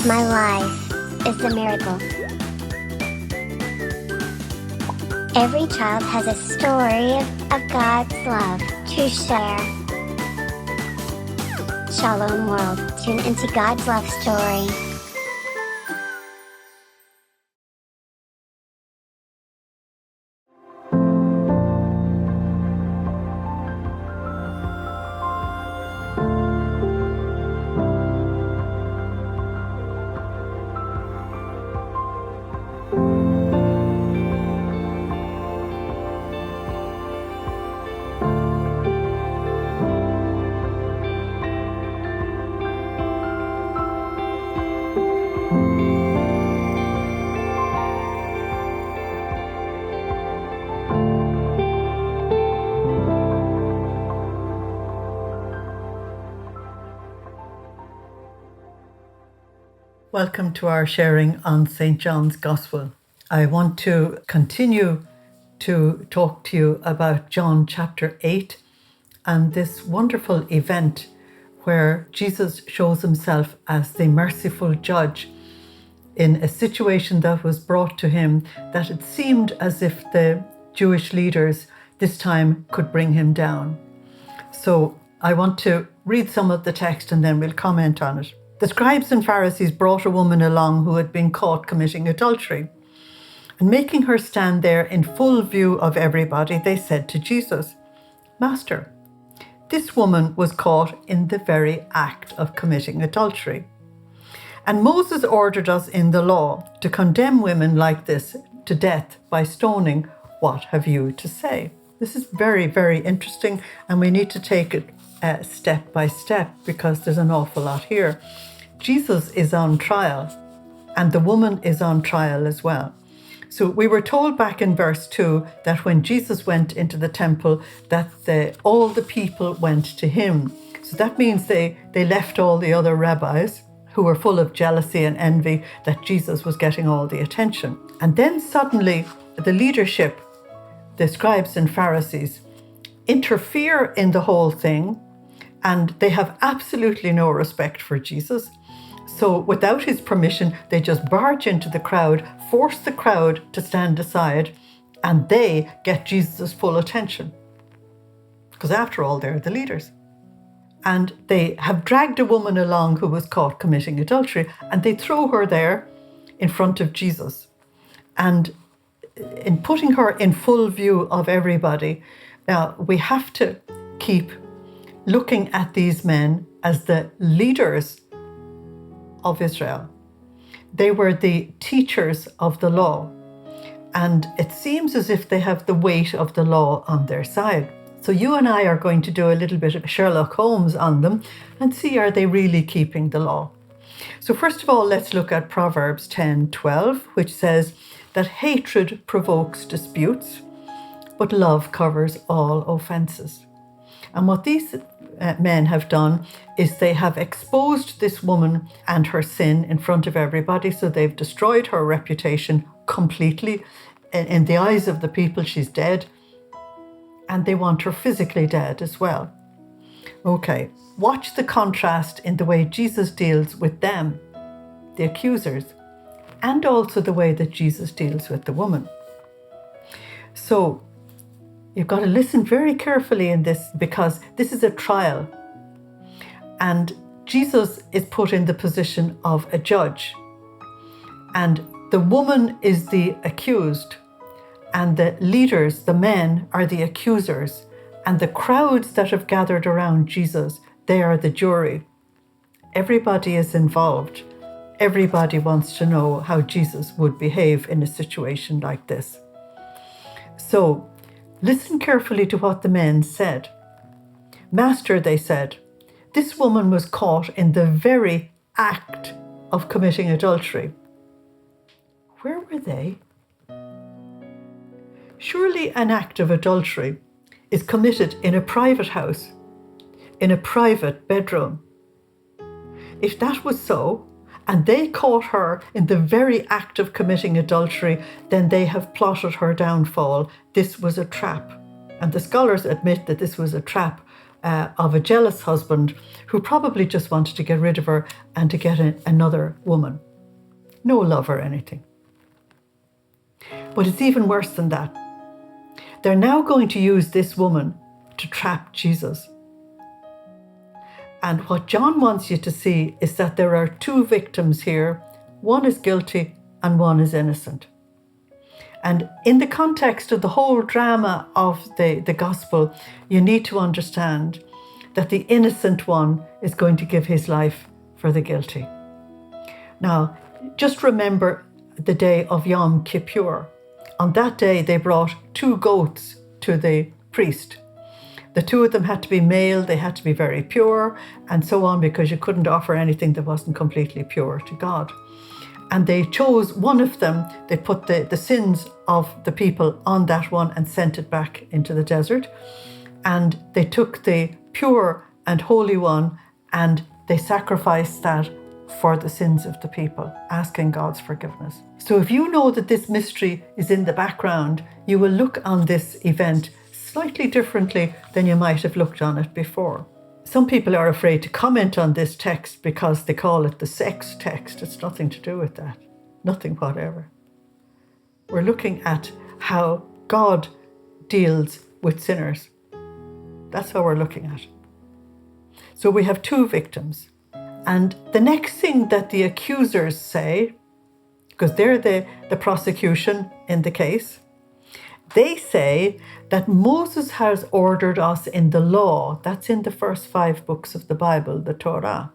My life is a miracle. Every child has a story of God's love to share. Shalom world, tune into God's love story. Welcome to our sharing on St. John's Gospel. I want to continue to talk to you about John chapter 8 and this wonderful event where Jesus shows himself as the merciful judge in a situation that was brought to him that it seemed as if the Jewish leaders this time could bring him down. So I want to read some of the text and then we'll comment on it. The scribes and Pharisees brought a woman along who had been caught committing adultery. And making her stand there in full view of everybody, they said to Jesus, "Master, this woman was caught in the very act of committing adultery. And Moses ordered us in the law to condemn women like this to death by stoning. What have you to say?" This is very, very interesting, and we need to take it step by step because there's an awful lot here. Jesus is on trial, and the woman is on trial as well. So we were told back in verse 2 that when Jesus went into the temple, that all the people went to him. So that means they left all the other rabbis who were full of jealousy and envy that Jesus was getting all the attention. And then suddenly the leadership, the scribes and Pharisees, interfere in the whole thing, and they have absolutely no respect for Jesus. So without his permission, they just barge into the crowd, force the crowd to stand aside, and they get Jesus' full attention. Because after all, they're the leaders. And they have dragged a woman along who was caught committing adultery, and they throw her there in front of Jesus. And in putting her in full view of everybody, now we have to keep looking at these men as the leaders of Israel. They were the teachers of the law, and it seems as if they have the weight of the law on their side. So you and I are going to do a little bit of Sherlock Holmes on them and see, are they really keeping the law? So first of all, let's look at Proverbs 10:12, which says that hatred provokes disputes, but love covers all offenses. And what these men have done is they have exposed this woman and her sin in front of everybody. So they've destroyed her reputation completely. In the eyes of the people, she's dead. And they want her physically dead as well. Okay, watch the contrast in the way Jesus deals with them, the accusers, and also the way that Jesus deals with the woman. So you've got to listen very carefully in this, because this is a trial. And Jesus is put in the position of a judge. And the woman is the accused. And the leaders, the men, are the accusers. And the crowds that have gathered around Jesus, they are the jury. Everybody is involved. Everybody wants to know how Jesus would behave in a situation like this. So, listen carefully to what the men said. "Master," they said, "this woman was caught in the very act of committing adultery." Where were they? Surely an act of adultery is committed in a private house, in a private bedroom. If that was so, and they caught her in the very act of committing adultery, then they have plotted her downfall. This was a trap. And the scholars admit that this was a trap of a jealous husband who probably just wanted to get rid of her and to get another woman. No love or anything. But it's even worse than that. They're now going to use this woman to trap Jesus. And what John wants you to see is that there are two victims here. One is guilty and one is innocent. And in the context of the whole drama of the gospel, you need to understand that the innocent one is going to give his life for the guilty. Now, just remember the day of Yom Kippur. On that day, they brought 2 goats to the priest. The 2 of them had to be male, they had to be very pure, and so on, because you couldn't offer anything that wasn't completely pure to God. And they chose one of them, they put the sins of the people on that one and sent it back into the desert. And they took the pure and holy one and they sacrificed that for the sins of the people, asking God's forgiveness. So if you know that this mystery is in the background, you will look on this event slightly differently than you might have looked on it before. Some people are afraid to comment on this text because they call it the sex text. It's nothing to do with that. Nothing whatever. We're looking at how God deals with sinners. That's how we're looking at it. So we have 2 victims. And the next thing that the accusers say, because they're the prosecution in the case, they say that Moses has ordered us in the law, that's in the first 5 books of the Bible, the Torah,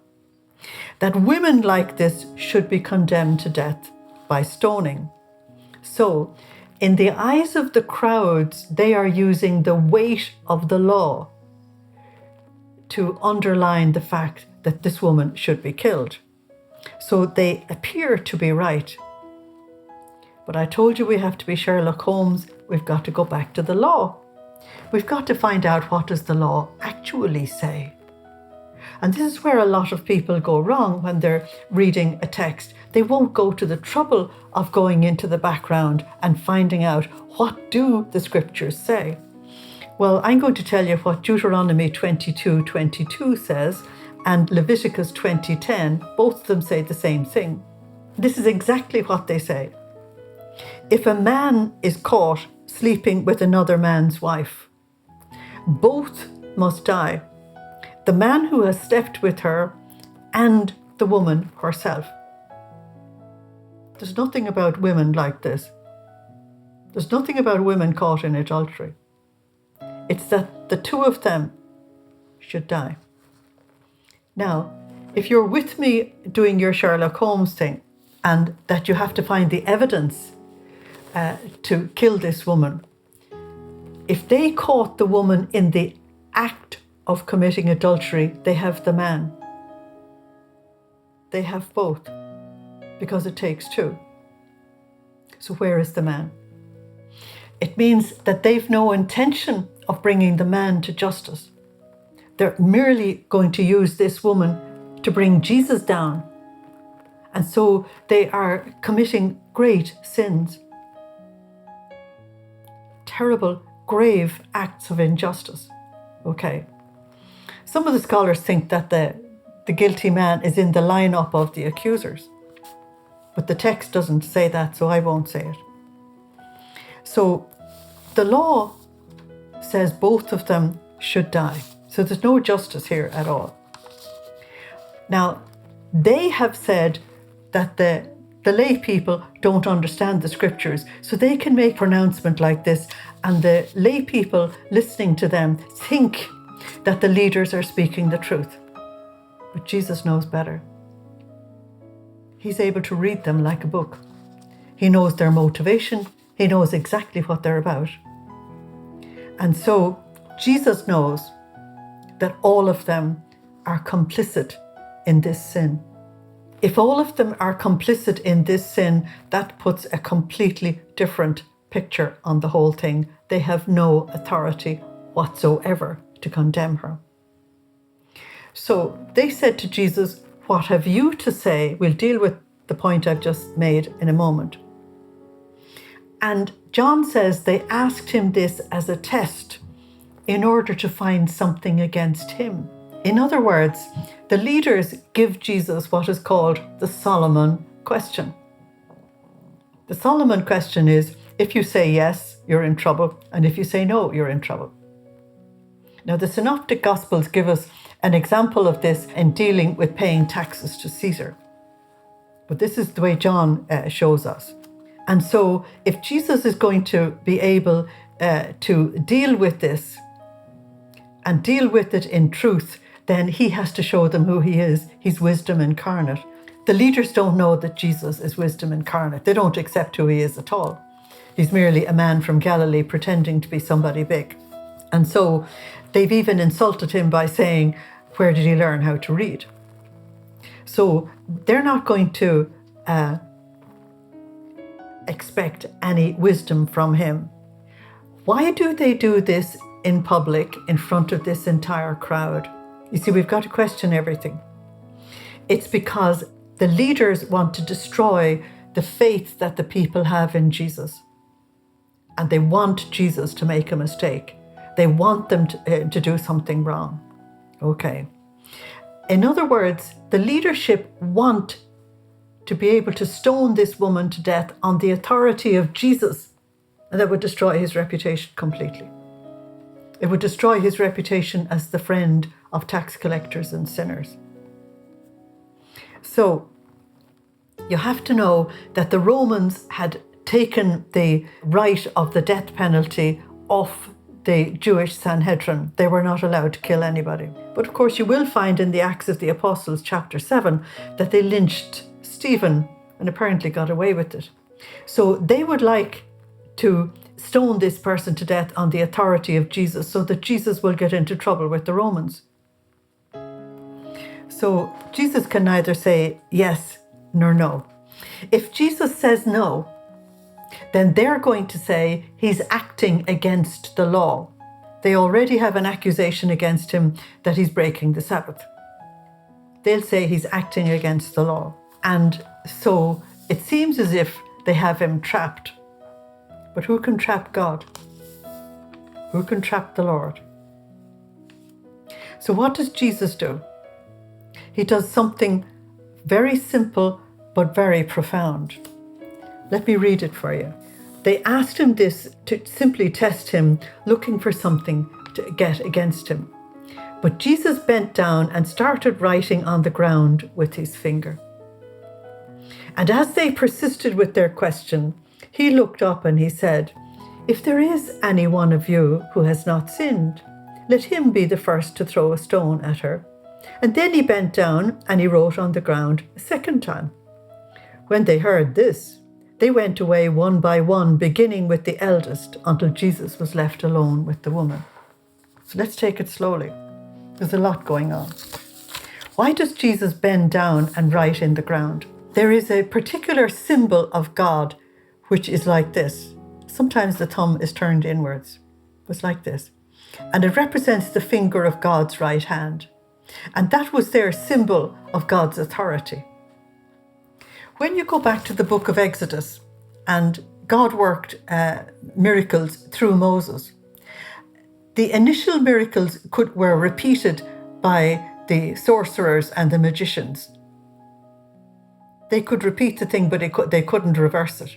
that women like this should be condemned to death by stoning. So, in the eyes of the crowds, they are using the weight of the law to underline the fact that this woman should be killed. So they appear to be right. But I told you we have to be Sherlock Holmes. We've got to go back to the law. We've got to find out, what does the law actually say? And this is where a lot of people go wrong when they're reading a text. They won't go to the trouble of going into the background and finding out, what do the scriptures say? Well, I'm going to tell you what Deuteronomy 22:22 says and Leviticus 20:10, both of them say the same thing. This is exactly what they say. If a man is caught sleeping with another man's wife, both must die, the man who has slept with her and the woman herself. There's nothing about women like this. There's nothing about women caught in adultery. It's that the 2 of them should die. Now, if you're with me doing your Sherlock Holmes thing, and that you have to find the evidence to kill this woman, if they caught the woman in the act of committing adultery, they have the man. They have both, because it takes 2. So where is the man? It means that they've no intention of bringing the man to justice. They're merely going to use this woman to bring Jesus down. And so they are committing great sins. Terrible, grave acts of injustice. Okay. Some of the scholars think that the guilty man is in the lineup of the accusers. But the text doesn't say that, so I won't say it. So the law says both of them should die. So there's no justice here at all. Now, they have said that the lay people don't understand the scriptures, so they can make a pronouncement like this, and the lay people listening to them think that the leaders are speaking the truth. But Jesus knows better. He's able to read them like a book. He knows their motivation. He knows exactly what they're about. And so Jesus knows that all of them are complicit in this sin. If all of them are complicit in this sin, that puts a completely different picture on the whole thing. They have no authority whatsoever to condemn her. So they said to Jesus, "What have you to say?" We'll deal with the point I've just made in a moment. And John says they asked him this as a test in order to find something against him. In other words, the leaders give Jesus what is called the Solomon question. The Solomon question is, if you say yes, you're in trouble, and if you say no, you're in trouble. Now, the Synoptic Gospels give us an example of this in dealing with paying taxes to Caesar. But this is the way John shows us. And so if Jesus is going to be able to deal with this and deal with it in truth, then he has to show them who he is. He's wisdom incarnate. The leaders don't know that Jesus is wisdom incarnate. They don't accept who he is at all. He's merely a man from Galilee pretending to be somebody big. And so they've even insulted him by saying, where did he learn how to read? So they're not going to expect any wisdom from him. Why do they do this in public in front of this entire crowd? You see, we've got to question everything. It's because the leaders want to destroy the faith that the people have in Jesus. And they want Jesus to make a mistake. They want them to do something wrong. Okay. In other words, the leadership want to be able to stone this woman to death on the authority of Jesus, and that would destroy his reputation completely. It would destroy his reputation as the friend of tax collectors and sinners. So you have to know that the Romans had taken the right of the death penalty off the Jewish Sanhedrin. They were not allowed to kill anybody. But of course you will find in the Acts of the Apostles chapter 7 that they lynched Stephen and apparently got away with it. So they would like to stone this person to death on the authority of Jesus so that Jesus will get into trouble with the Romans. So Jesus can neither say yes nor no. If Jesus says no, then they're going to say he's acting against the law. They already have an accusation against him that he's breaking the Sabbath. They'll say he's acting against the law. And so it seems as if they have him trapped. But who can trap God? Who can trap the Lord? So what does Jesus do? He does something very simple but very profound. Let me read it for you. They asked him this to simply test him, looking for something to get against him. But Jesus bent down and started writing on the ground with his finger. And as they persisted with their question, he looked up and he said, "If there is any one of you who has not sinned, let him be the first to throw a stone at her." And then he bent down and he wrote on the ground a second time. When they heard this, they went away one by one, beginning with the eldest, until Jesus was left alone with the woman. So let's take it slowly. There's a lot going on. Why does Jesus bend down and write in the ground? There is a particular symbol of God which is like this. Sometimes the thumb is turned inwards. It's like this. And it represents the finger of God's right hand. And that was their symbol of God's authority. When you go back to the book of Exodus, and God worked miracles through Moses, the initial miracles were repeated by the sorcerers and the magicians. They could repeat the thing, but they couldn't reverse it.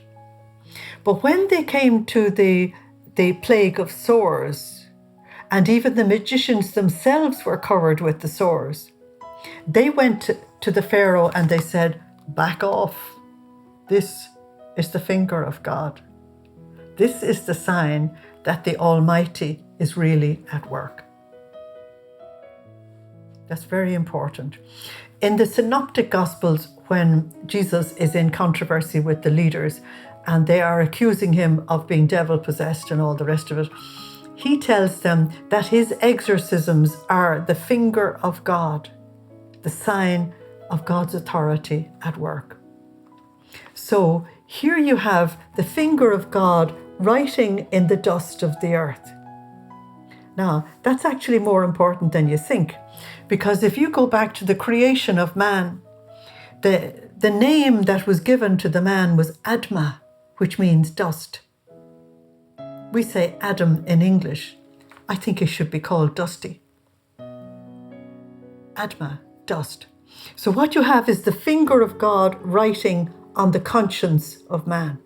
But when they came to the plague of sores, and even the magicians themselves were covered with the sores, they went to the Pharaoh and they said, "Back off. This is the finger of God. This is the sign that the Almighty is really at work." That's very important. In the Synoptic Gospels, when Jesus is in controversy with the leaders and they are accusing him of being devil-possessed and all the rest of it, he tells them that his exorcisms are the finger of God, the sign of God's authority at work. So here you have the finger of God writing in the dust of the earth. Now, that's actually more important than you think, because if you go back to the creation of man, the name that was given to the man was Adma, which means dust. We say Adam in English. I think it should be called dusty. Adma, dust. So what you have is the finger of God writing on the conscience of man.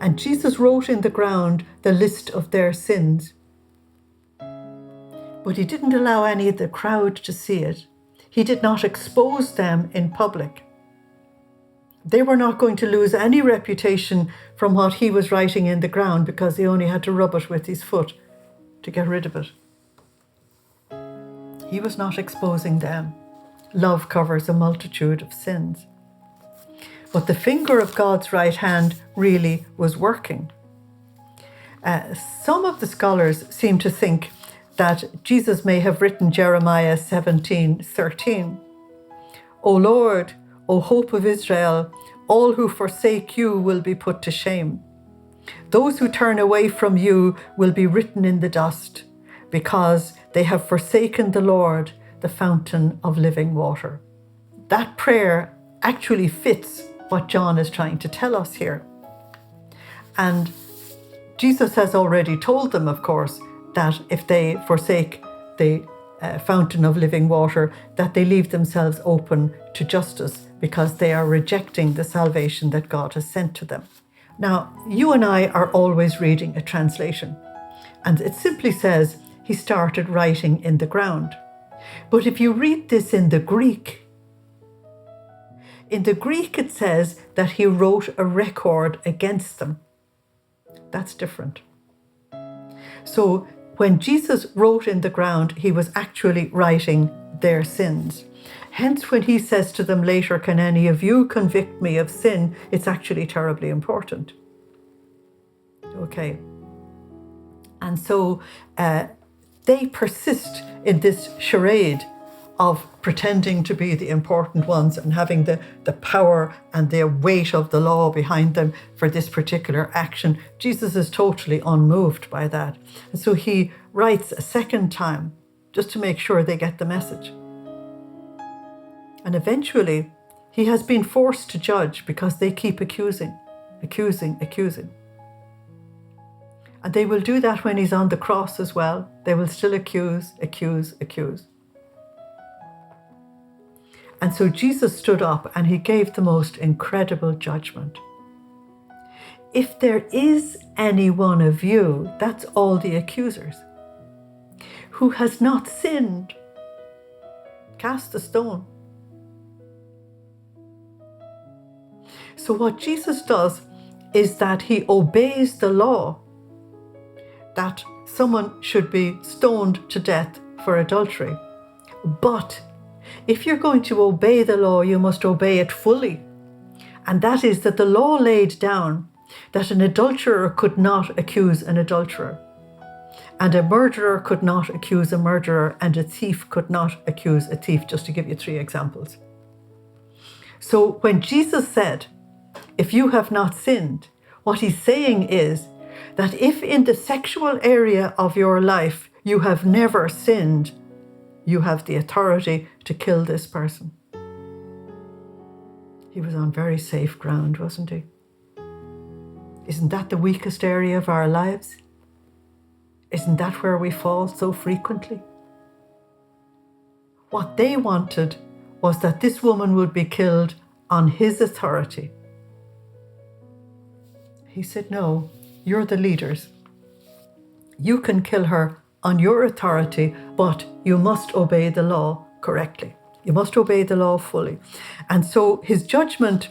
And Jesus wrote in the ground the list of their sins. But he didn't allow any of the crowd to see it. He did not expose them in public. They were not going to lose any reputation from what he was writing in the ground because he only had to rub it with his foot to get rid of it. He was not exposing them. Love covers a multitude of sins. But the finger of God's right hand really was working. Some of the scholars seem to think that Jesus may have written Jeremiah 17:13. O Lord, O hope of Israel, all who forsake you will be put to shame. Those who turn away from you will be written in the dust, because they have forsaken the Lord, the fountain of living water. That prayer actually fits what John is trying to tell us here. And Jesus has already told them, of course, that if they forsake the fountain of living water, that they leave themselves open to justice because they are rejecting the salvation that God has sent to them. Now, you and I are always reading a translation, and it simply says he started writing in the ground. But if you read this in the Greek it says that he wrote a record against them. That's different. So when Jesus wrote in the ground, he was actually writing their sins. Hence, when he says to them later, can any of you convict me of sin? It's actually terribly important. Okay. And so they persist in this charade of pretending to be the important ones and having the power and the weight of the law behind them for this particular action. Jesus is totally unmoved by that. And so he writes a second time just to make sure they get the message. And eventually he has been forced to judge because they keep accusing. And they will do that when he's on the cross as well. They will still accuse. And so Jesus stood up and he gave the most incredible judgment. If there is any one of you, that's all the accusers, who has not sinned, cast a stone. So what Jesus does is that he obeys the law that someone should be stoned to death for adultery. But if you're going to obey the law, you must obey it fully. And that is that the law laid down that an adulterer could not accuse an adulterer, and a murderer could not accuse a murderer, and a thief could not accuse a thief, just to give you 3 examples. So when Jesus said, if you have not sinned, what he's saying is that if in the sexual area of your life you have never sinned, you have the authority to kill this person. He was on very safe ground, wasn't he? Isn't that the weakest area of our lives? Isn't that where we fall so frequently? What they wanted was that this woman would be killed on his authority. He said, no, you're the leaders. You can kill her on your authority, but you must obey the law correctly. You must obey the law fully. And so his judgment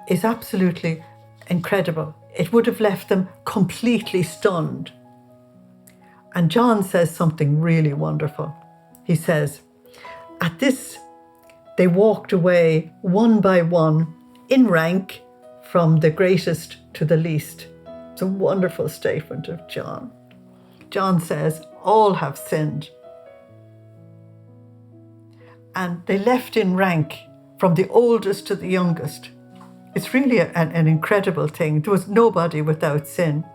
is absolutely incredible. It would have left them completely stunned. And John says something really wonderful. He says, at this, they walked away one by one in rank from the greatest to the least. It's a wonderful statement of John. John says, all have sinned. And they left in rank from the oldest to the youngest. It's really an incredible thing. There was nobody without sin.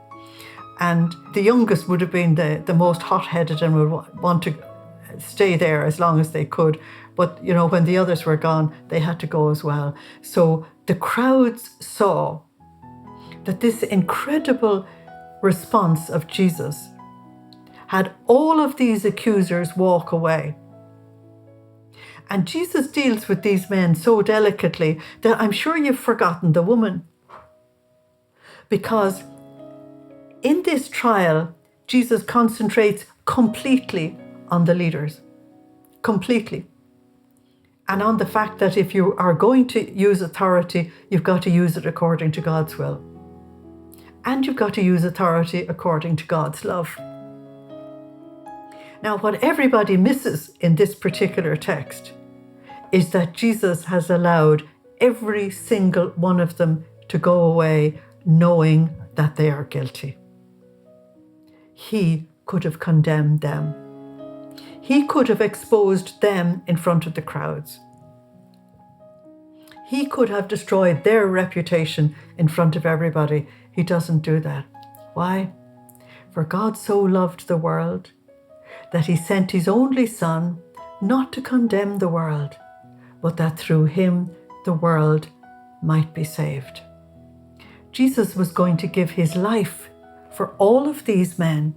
And the youngest would have been the most hot-headed and would want to stay there as long as they could. But, you know, when the others were gone, they had to go as well. So the crowds saw that this incredible response of Jesus had all of these accusers walk away. And Jesus deals with these men so delicately that I'm sure you've forgotten the woman. Because in this trial, Jesus concentrates completely on the leaders. Completely. And on the fact that if you are going to use authority, you've got to use it according to God's will. And you've got to use authority according to God's love. Now, what everybody misses in this particular text is that Jesus has allowed every single one of them to go away knowing that they are guilty. He could have condemned them. He could have exposed them in front of the crowds. He could have destroyed their reputation in front of everybody. He doesn't do that. Why? For God so loved the world that he sent his only Son, not to condemn the world, but that through him the world might be saved. Jesus was going to give his life for all of these men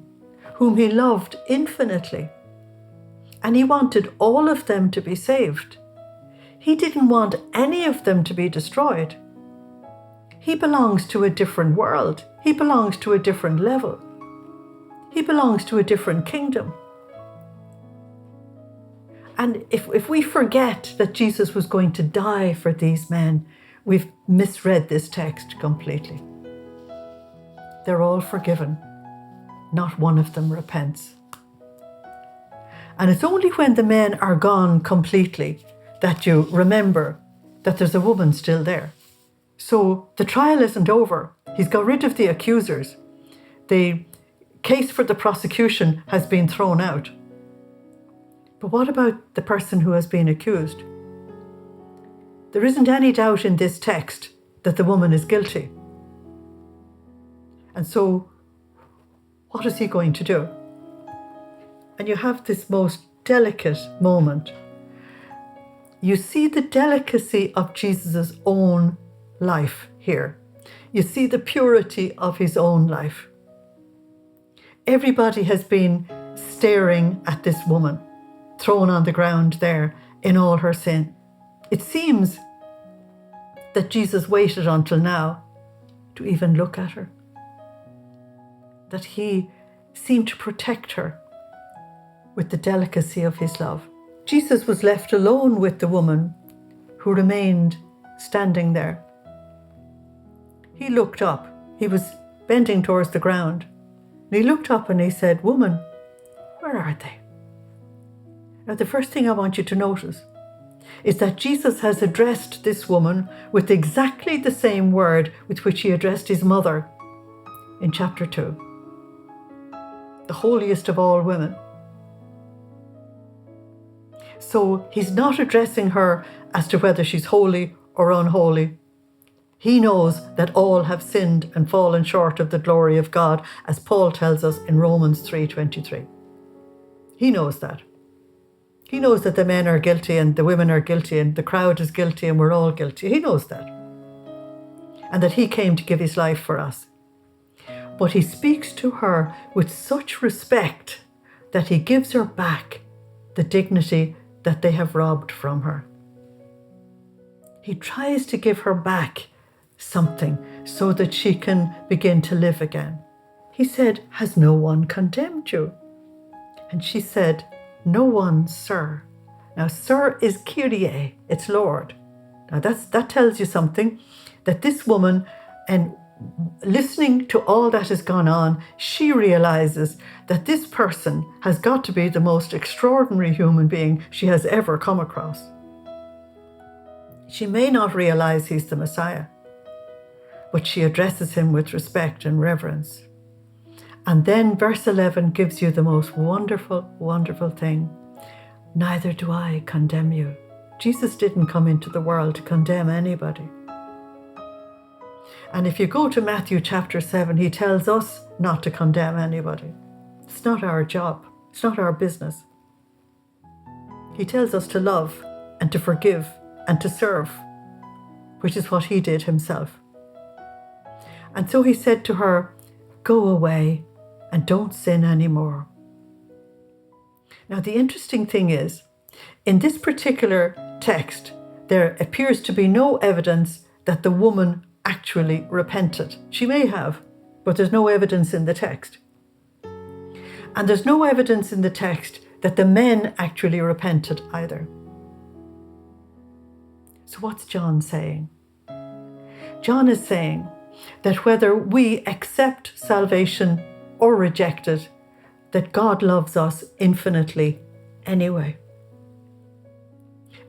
whom he loved infinitely. And he wanted all of them to be saved. He didn't want any of them to be destroyed. He belongs to a different world. He belongs to a different level. He belongs to a different kingdom. And if we forget that Jesus was going to die for these men, we've misread this text completely. They're all forgiven. Not one of them repents. And it's only when the men are gone completely that you remember that there's a woman still there. So the trial isn't over. He's got rid of the accusers. The case for the prosecution has been thrown out. But what about the person who has been accused? There isn't any doubt in this text that the woman is guilty. And so, what is he going to do? And you have this most delicate moment. You see the delicacy of Jesus' own life here. You see the purity of his own life. Everybody has been staring at this woman, thrown on the ground there in all her sin. It seems that Jesus waited until now to even look at her. That he seemed to protect her with the delicacy of his love. Jesus was left alone with the woman who remained standing there. He looked up. He was bending towards the ground. And he looked up and he said, "Woman, where are they?" Now, the first thing I want you to notice is that Jesus has addressed this woman with exactly the same word with which he addressed his mother in chapter 2. The holiest of all women. So he's not addressing her as to whether she's holy or unholy. He knows that all have sinned and fallen short of the glory of God, as Paul tells us in Romans 3:23. He knows that. He knows that the men are guilty and the women are guilty and the crowd is guilty and we're all guilty. He knows that. And that he came to give his life for us. But he speaks to her with such respect that he gives her back the dignity that they have robbed from her. He tries to give her back something so that she can begin to live again. He said, "Has no one condemned you?" And she said, "No one, sir." Now, sir is Kyrie, it's Lord. Now that tells you something, that this woman, and listening to all that has gone on, she realizes that this person has got to be the most extraordinary human being she has ever come across. She may not realize he's the Messiah, but she addresses him with respect and reverence. And then verse 11 gives you the most wonderful, wonderful thing. "Neither do I condemn you." Jesus didn't come into the world to condemn anybody. And if you go to Matthew chapter 7, he tells us not to condemn anybody. It's not our job. It's not our business. He tells us to love and to forgive and to serve, which is what he did himself. And so he said to her, "Go away and don't sin anymore." Now, the interesting thing is, in this particular text, there appears to be no evidence that the woman actually repented. She may have, but there's no evidence in the text. And there's no evidence in the text that the men actually repented either. So what's John saying? John is saying that whether we accept salvation or reject it, that God loves us infinitely anyway.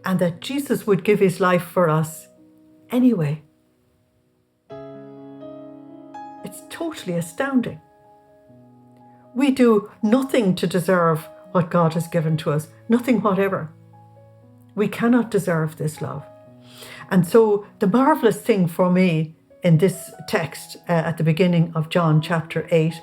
And that Jesus would give his life for us anyway. It's totally astounding. We do nothing to deserve what God has given to us, nothing whatever. We cannot deserve this love. And so the marvelous thing for me in this text at the beginning of John chapter 8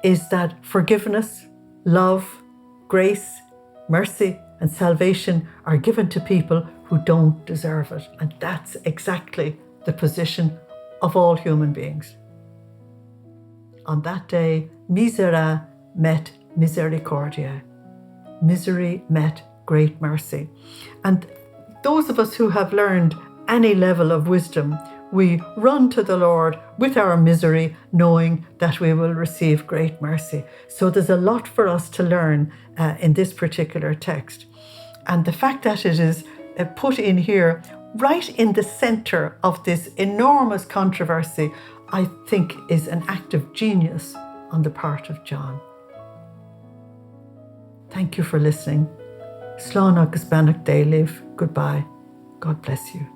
is that forgiveness, love, grace, mercy, and salvation are given to people who don't deserve it. And that's exactly the position of all human beings. On that day, misera met misericordia. Misery met great mercy. And those of us who have learned any level of wisdom, we run to the Lord with our misery, knowing that we will receive great mercy. So there's a lot for us to learn in this particular text. And the fact that it is put in here, right in the center of this enormous controversy, I think is an act of genius on the part of John. Thank you for listening. Slán agus beannacht déilibh. Goodbye. God bless you.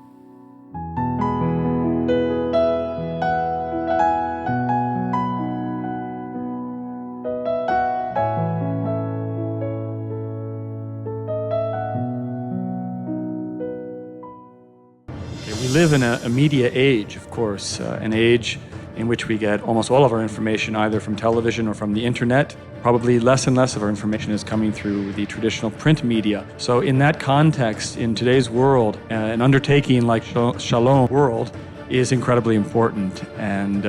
We live in a media age, of course, an age in which we get almost all of our information either from television or from the internet. Probably less and less of our information is coming through the traditional print media. So in that context, in today's world, an undertaking like Shalom World is incredibly important. And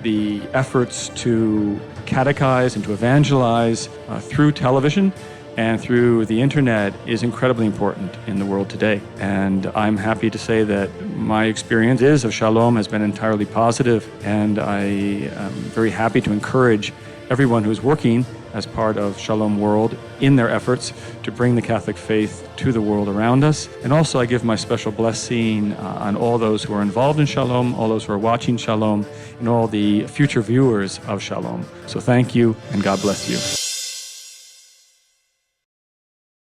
the efforts to catechize and to evangelize through television and through the internet is incredibly important in the world today. And I'm happy to say that my experience of Shalom has been entirely positive, and I am very happy to encourage everyone who's working as part of Shalom World in their efforts to bring the Catholic faith to the world around us. And also I give my special blessing on all those who are involved in Shalom, all those who are watching Shalom, and all the future viewers of Shalom. So thank you, and God bless you.